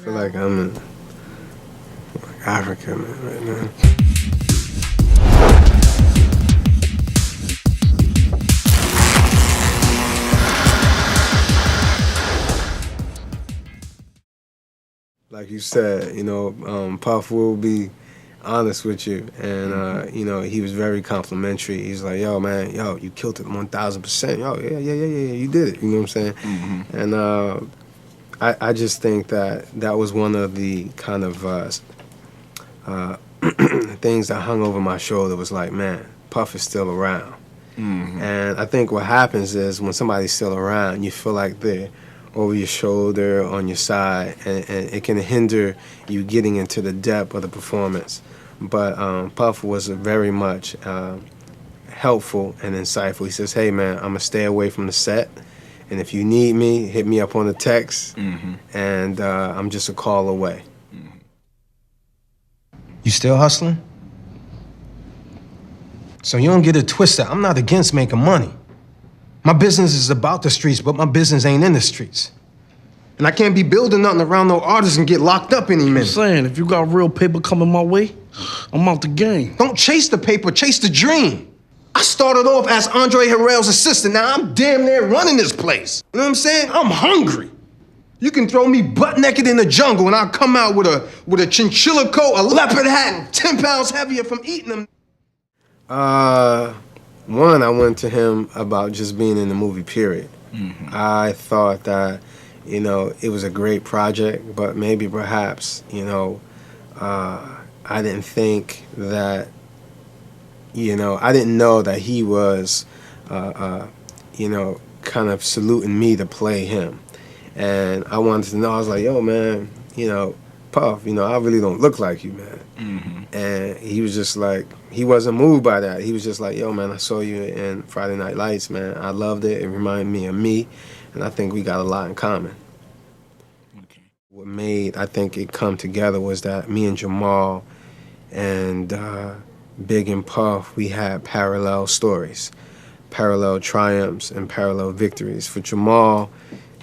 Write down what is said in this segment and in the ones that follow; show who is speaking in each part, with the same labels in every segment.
Speaker 1: feel like I'm in Africa, man, right now. Like you said, Puff will be honest with you, and he was very complimentary. He's like, "Yo, man, yo, you killed it 1,000%. Yo, yeah, you did it." You know what I'm saying?
Speaker 2: Mm-hmm.
Speaker 1: And I just think that was one of the kind of things that hung over my shoulder. Was like, man, Puff is still around.
Speaker 2: Mm-hmm.
Speaker 1: And I think what happens is when somebody's still around, you feel like they're over your shoulder, on your side, and it can hinder you getting into the depth of the performance. But Puff was very much helpful and insightful. He says, "Hey, man, I'm going to stay away from the set. And if you need me, hit me up on the text, and I'm just a call away."
Speaker 3: You still hustling? So you don't get it twisted. I'm not against making money. My business is about the streets, but my business ain't in the streets. And I can't be building nothing around no artists and get locked up any minute.
Speaker 2: I'm saying, if you got real paper coming my way, I'm out the game.
Speaker 3: Don't chase the paper, chase the dream. I started off as Andre Harrell's assistant. Now I'm damn near running this place. You know what I'm saying? I'm hungry. You can throw me butt naked in the jungle and I'll come out with a chinchilla coat, a leopard hat, and 10 pounds heavier from eating them.
Speaker 1: One, I went to him about just being in the movie, period. I thought that, it was a great project, but maybe perhaps, I didn't think that, I didn't know that he was, kind of saluting me to play him. And I wanted to know, I was like, "Yo, man, Puff, I really don't look like you, man." And he was just like, he wasn't moved by that. He was just like, "Yo, man, I saw you in Friday Night Lights, man. I loved it. It reminded me of me, and I think we got a lot in common."
Speaker 2: Okay.
Speaker 1: What made, I think, it come together was that me and Jamal and Big and Puff, we had parallel stories, parallel triumphs and parallel victories. For Jamal,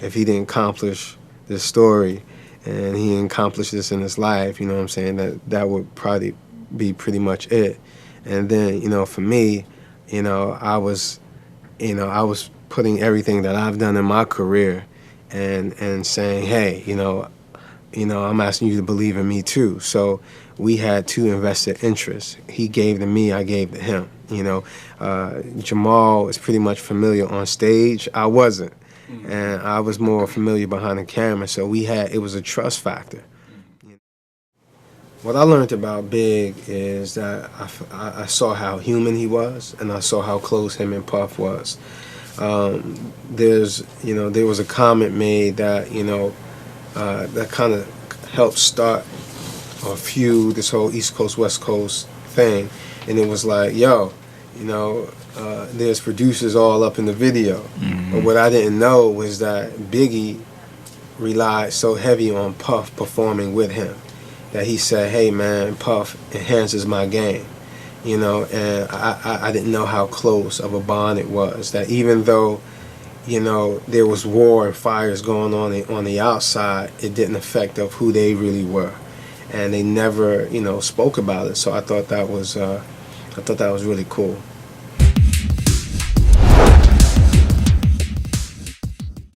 Speaker 1: if he didn't accomplish this story and he didn't accomplish this in his life, you know what I'm saying, that would probably be pretty much it. And then, for me, I was putting everything that I've done in my career and saying, "Hey, I'm asking you to believe in me too." So we had two invested interests. He gave to me, I gave to him. Jamal is pretty much familiar on stage. I wasn't. And I was more familiar behind the camera, so it was a trust factor. What I learned about Big is that I saw how human he was, and I saw how close him and Puff was. There was a comment made that, that kind of helped start or fuel this whole East Coast, West Coast thing. And it was like, yo, there's producers all up in the video. But what I didn't know was that Biggie relied so heavy on Puff performing with him that he said, "Hey, man, Puff enhances my game." And I didn't know how close of a bond it was, that even though, there was war and fires going on the outside, it didn't affect of who they really were. And they never, spoke about it. So I thought that was really cool.